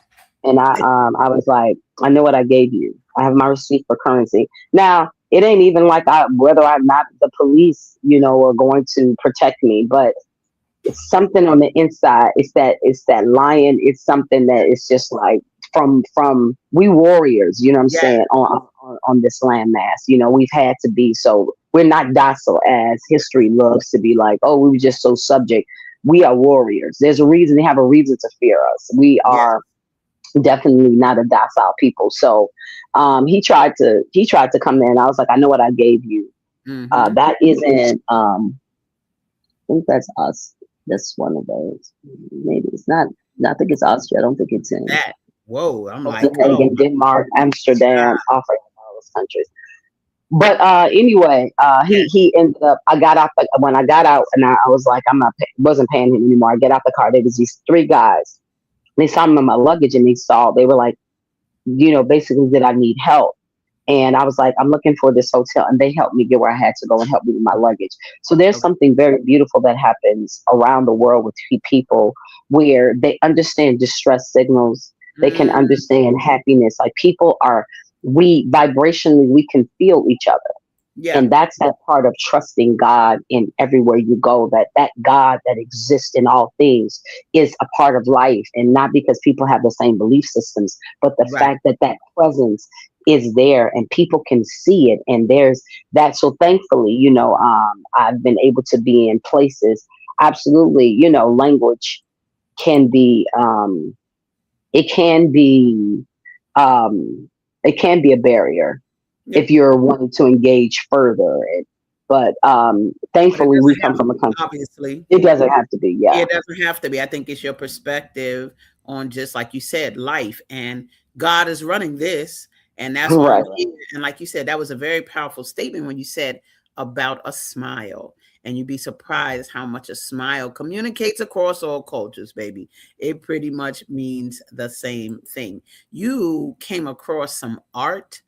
And I was like, I know what I gave you. I have my receipt for currency. Now, it ain't even like whether or not the police, are going to protect me, but it's something on the inside. It's that lion. It's something that is just like from we warriors, you know what I'm Yeah. saying, on this landmass. We've had to be, so we're not docile as history loves to be like, oh, we were just so subject. We are warriors. There's a reason, they have a reason to fear us. We Yeah. are definitely not a docile people. So he tried to come in. I was like, I know what I gave you. Mm-hmm. That isn't I think that's us. That's one of those. Maybe it's not. I think it's Austria. I don't think it's in That. Whoa. I'm like, oh Copenhagen, Denmark, my God. Amsterdam, all those countries. But anyway, Yeah. he ended up. I got out when I got out, and I was like, I'm not wasn't paying him anymore. I get out the car. There was these three guys. They saw me in my luggage, and they were like, basically, did I need help? And I was like, I'm looking for this hotel. And they helped me get where I had to go and help me with my luggage. So there's Okay. something very beautiful that happens around the world with people where they understand distress signals. They can Mm, understand happiness. Like we vibrationally, we can feel each other. yeah. And that's that part of trusting God in everywhere you go, that God that exists in all things is a part of life. And not because people have the same belief systems, but the Right. fact that presence is there and people can see it. And there's that. So thankfully, I've been able to be in places. Absolutely. Language can be, it can be, it can be a barrier Yeah. if you're wanting to engage further. But But it thankfully, we doesn't come have to from a be, country. obviously. It doesn't have to be, yeah. It doesn't have to be. I think it's your perspective on, just like you said, life, and God is running this, and that's why I'm Right. here. And like you said, that was a very powerful statement when you said about a smile. And you'd be surprised how much a smile communicates across all cultures, baby. It pretty much means the same thing. You came across some art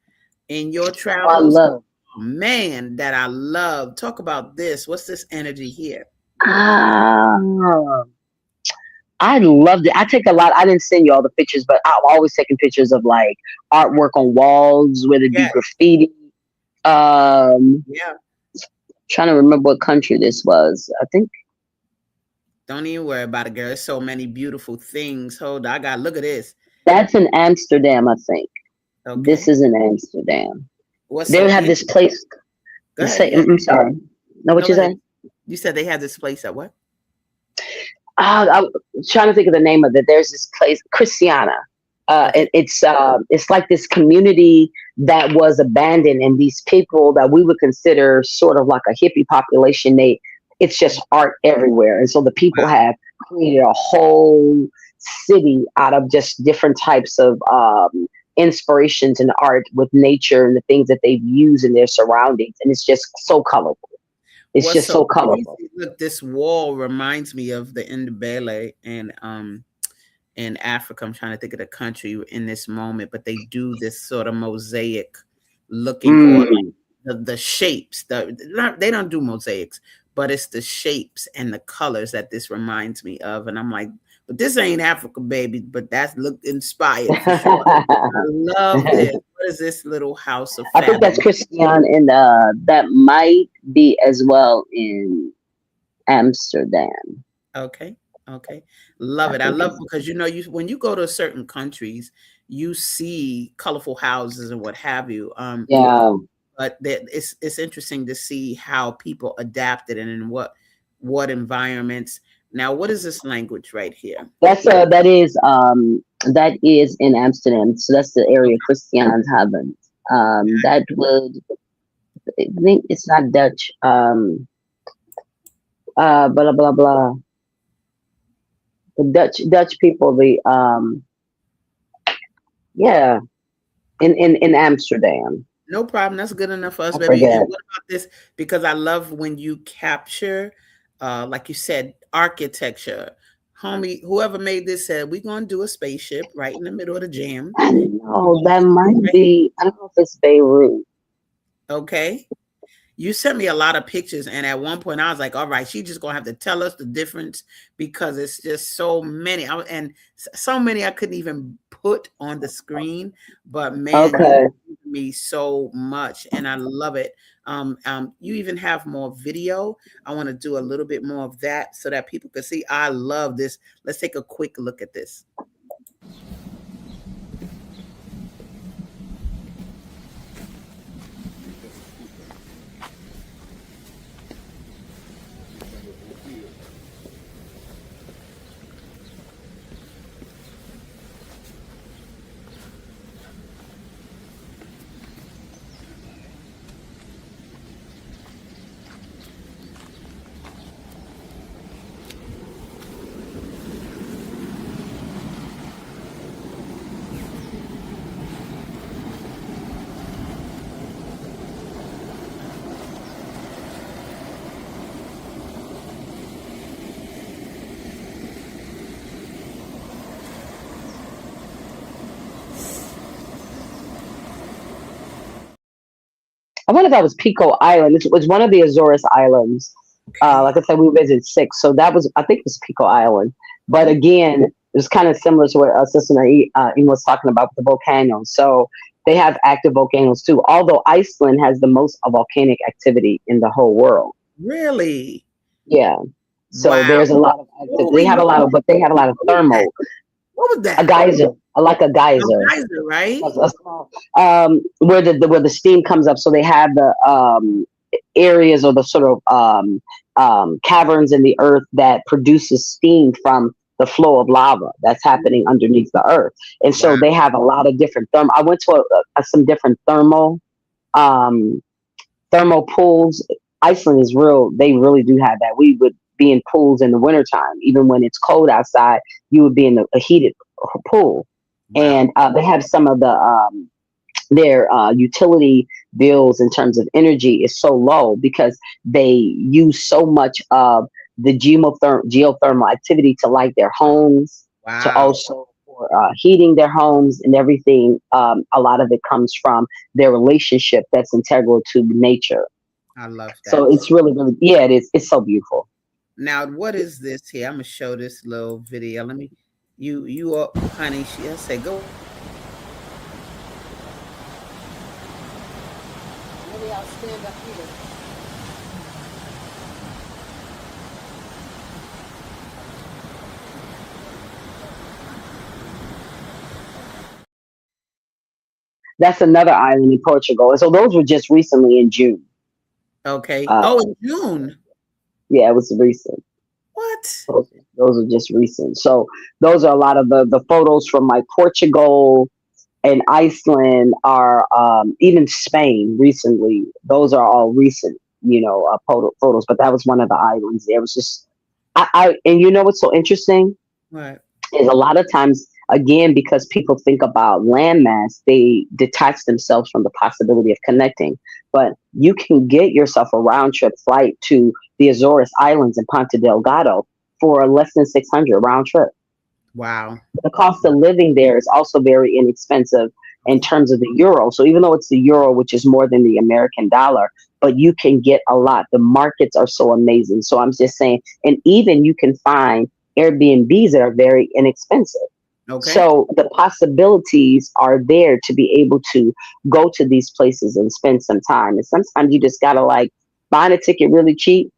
in your I travels. love. Oh, man, that I love. Talk about this. What's this energy here? Ah, I loved it. I take a lot. I didn't send you all the pictures, but I'm always taking pictures of like artwork on walls, whether it be Yeah, graffiti. Um, yeah. Trying to remember what country this was. I think Don't even worry about it, girl. There's so many beautiful things. Hold on. I got look at this. that's in Amsterdam. I think this Okay. is in Amsterdam. What's They so have this place. go ahead. Say, Yeah. I'm sorry. No, what No, you go ahead. say? You said they had this place at what? I was trying to think of the name of it. There's this place, Christiana. Okay. It's like this community that was abandoned, and these people that we would consider sort of like a hippie population. It's just art everywhere, and so the people Wow. have created a whole city out of just different types of inspirations in art with nature and the things that they've used in their surroundings, and it's just so colorful. It's What's just so so colorful. crazy? Look, this wall reminds me of the Ndebele and in Africa. I'm trying to think of the country in this moment, but they do this sort of mosaic looking, or like Mm. the shapes. They don't do mosaics, but it's the shapes and the colors that this reminds me of. And I'm like, but this ain't Africa, baby. But that's look inspired for sure. I love this. What is this little house of I think that's fathom? Christian, and that might be as well in Amsterdam. Okay. Okay. Love I it. I think love it it's because you when you go to certain countries, you see colorful houses and what have you. yeah. But that it's interesting to see how people adapted and in what environments. Now, what is this language right here? That is in Amsterdam. So that's the area Christianshaven. That would. I think it's not Dutch. Blah blah blah. The Dutch people. Yeah, in Amsterdam. No problem. That's good enough for us, I baby. And forget. what about this? Because I love when you capture, like you said, architecture. Homie, whoever made this said we're gonna do a spaceship right in the middle of the jam. I We're know gonna that put this might right. be. I don't know if it's Beirut. Okay. You sent me a lot of pictures, and at one point I was like, "All right, she's just gonna have to tell us the difference because it's just so many, and so many I couldn't even put on the screen." But man, you Okay. gave me so much, and I love it. You even have more video. I want to do a little bit more of that so that people can see. I love this. Let's take a quick look at this. I wonder if that was Pico Island. It was one of the Azores Islands. Okay. Like I said, we visited six, so that was I think it was Pico Island. But Oh, again, it was kind of similar to what Sister Ian was talking about with the volcanoes. So they have active volcanoes too. Although Iceland has the most volcanic activity in the whole world. really? Yeah. So Wow. there's a lot of What activity. were we looking But they have a lot of for? What was that? thermal, What was a that? geyser, like a A geyser. geyser, right? A small, where the steam comes up. So they have the areas or the sort of caverns in the earth that produces steam from the flow of lava that's happening underneath the earth. And so Wow. they have a lot of different thermal. I went to some different um, thermal pools. Iceland is real. They really do have that. We would be in pools in the wintertime. Even when it's cold outside, you would be in a heated pool. Wow. And they have some of their utility bills in terms of energy is so low because they use so much of the geothermal activity to light their homes, to Wow. also for heating their homes and everything. A lot of it comes from their relationship that's integral to nature. I love So that. it's really, really, yeah, it is. It's so beautiful. Now, what is this here? I'm gonna show this little video. Let me, you up, honey. She'll say, go. Maybe I'll stand up here. That's another island in Portugal. And so those were just recently in June. Okay. Uh, Oh, in June. yeah, it was recent. What? Those are just recent. So those are a lot of the photos from like Portugal and Iceland are even Spain recently. Those are all recent, photos. But that was one of the islands. There was just and you know what's so interesting What? is a lot of times again because people think about landmass, they detach themselves from the possibility of connecting. But you can get yourself a round trip flight to the Azores Islands in Ponte Delgado for less than 600 round trip. Wow. The cost of living there is also very inexpensive in terms of the euro. So even though it's the euro, which is more than the American dollar, but you can get a lot. The markets are so amazing. So I'm just saying, and even you can find Airbnbs that are very inexpensive. Okay. So the possibilities are there to be able to go to these places and spend some time. And sometimes you just gotta like find a ticket really cheap,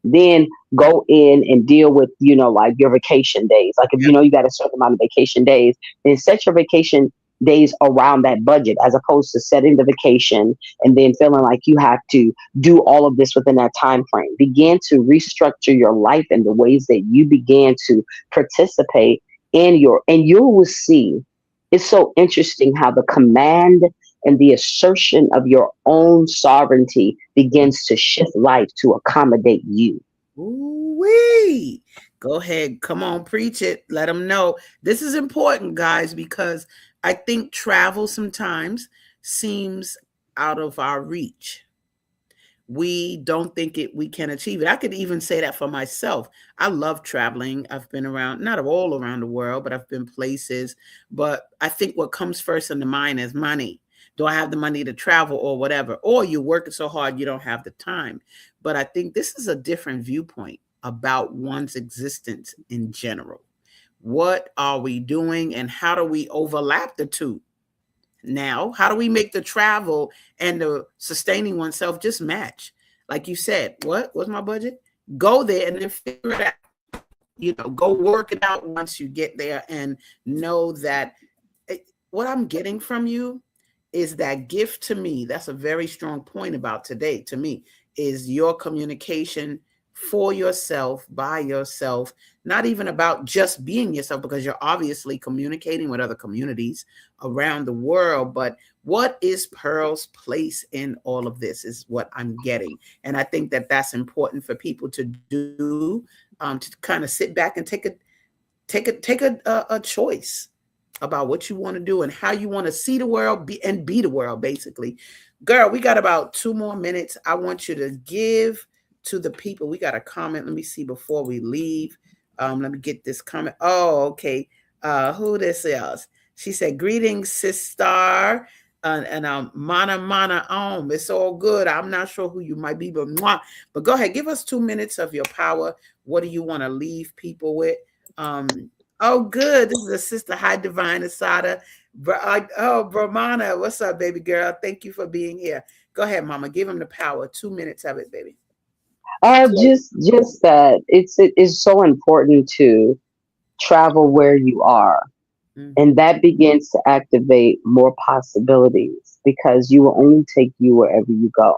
then go in and deal with, like your vacation days. Like if Yep. you know you got a certain amount of vacation days, then set your vacation days around that budget as opposed to setting the vacation and then feeling like you have to do all of this within that time frame. Begin to restructure your life in the ways that you began to participate and you will see it's so interesting how the command and the assertion of your own sovereignty begins to shift life to accommodate you. Ooh-wee. Go ahead. Come on, preach it. Let them know. This is important, guys, because I think travel sometimes seems out of our reach. We don't think we can achieve it. I could even say that for myself. I love traveling. I've been around, not all around the world, but I've been places. But I think what comes first in the mind is money. Do I have the money to travel or whatever? Or you're working so hard you don't have the time. But I think this is a different viewpoint about one's existence in general. What are we doing and how do we overlap the two? Now, how do we make the travel and the sustaining oneself just match? Like you said, what's my budget? Go there and then figure it out. Go work it out once you get there and know that what I'm getting from you is that gift to me. That's a very strong point about today to me is your communication for yourself, by yourself, not even about just being yourself, because you're obviously communicating with other communities around the world. But what is Pearl's place in all of this is what I'm getting. And I think that that's important for people to do, to kind of sit back and take a choice about what you want to do and how you want to see the world be the world, basically. Girl, we got about 2 more minutes. I want you to give to the people. We got a comment. Let me see before we leave. Let me get this comment. Oh, okay. Who this is? She said, greetings, sister. And mana. It's all good. I'm not sure who you might be, but go ahead. Give us 2 minutes of your power. What do you want to leave people with? Oh, good. This is a sister. Hi, Divine ASADAH. Brahmana. What's up, baby girl? Thank you for being here. Go ahead, mama. Give him the power. 2 minutes of it, baby. Just that it's so important to travel where you are. Mm-hmm. And that begins to activate more possibilities because you will only take you wherever you go.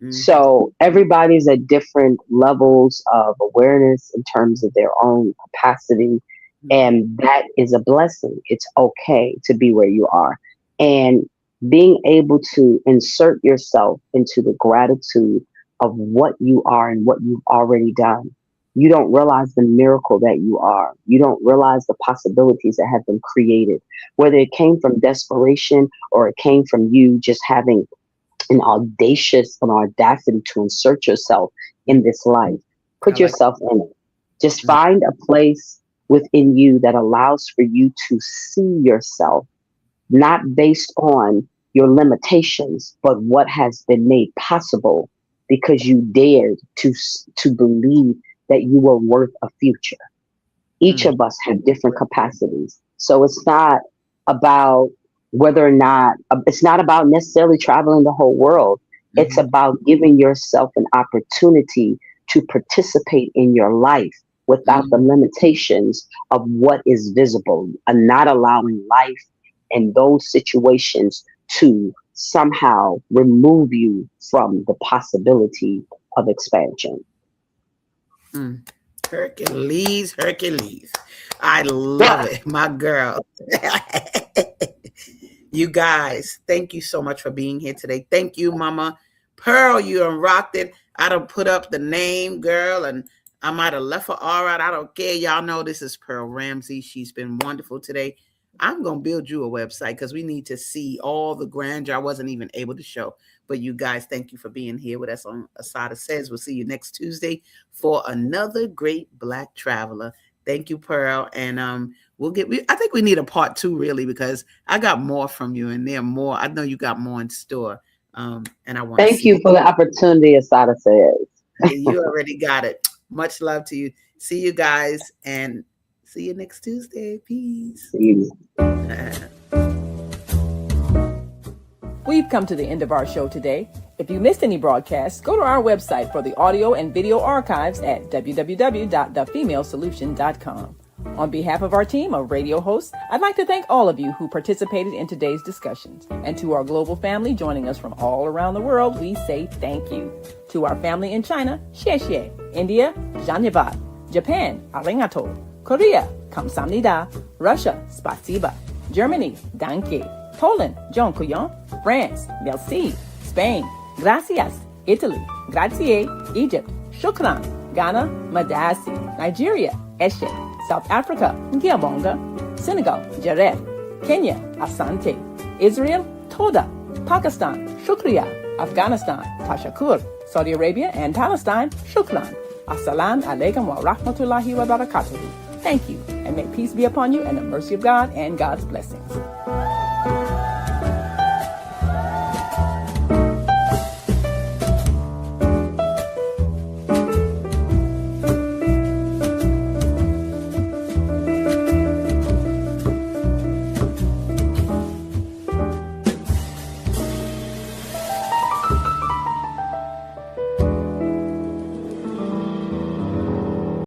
Mm-hmm. So everybody's at different levels of awareness in terms of their own capacity. Mm-hmm. And that is a blessing. It's okay to be where you are. And being able to insert yourself into the gratitude of what you are and what you've already done. You don't realize the miracle that you are. You don't realize the possibilities that have been created, whether it came from desperation or it came from you just having an audacity to insert yourself in this life. Put yourself in it. Just find a place within you that allows for you to see yourself, not based on your limitations, but what has been made possible because you dared to believe that you were worth a future. Each of us have different capacities. So it's not about it's not about necessarily traveling the whole world. Mm-hmm. It's about giving yourself an opportunity to participate in your life without the limitations of what is visible, and not allowing life and those situations to somehow remove you from the possibility of expansion. Hercules. I love it, my girl. You guys, thank you so much for being here today. Thank you, Mama Pearl. You done rocked it. I done put up the name, girl, and I might have left her all right. I don't care. Y'all know this is Pearl Ramsey. She's been wonderful today. I'm going to build you a website because we need to see all the grandeur I wasn't even able to show. But you guys, thank you for being here with us on ASADAH Says. We'll see you next Tuesday for another great Black traveler. Thank you, Pearl. And I think we need a part 2, really, because I got more from you and there are more. I know you got more in store. And I want to thank you for the opportunity, ASADAH Says. You already got it. Much love to you. See you guys and see you next Tuesday. Peace. We've come to the end of our show today. If you missed any broadcasts, go to our website for the audio and video archives at www.thefemalesolution.com. On behalf of our team of radio hosts, I'd like to thank all of you who participated in today's discussions. And to our global family joining us from all around the world, we say thank you. To our family in China, xie xie. India, zhanyavad. Japan, arigato. Korea, kamsamnida. Russia, spasiba. Germany, danke. Poland, dziękuję. France, merci. Spain, gracias. Italy, grazie. Egypt, shukran. Ghana, madasi. Nigeria, eshe. South Africa, ngiyabonga. Senegal, jaref. Kenya, asante. Israel, toda. Pakistan, shukriya. Afghanistan, tashakur. Saudi Arabia and Palestine, shukran. Assalamu alaikum wa rahmatullahi wa barakatuhu. Thank you, and may peace be upon you and the mercy of God and God's blessings.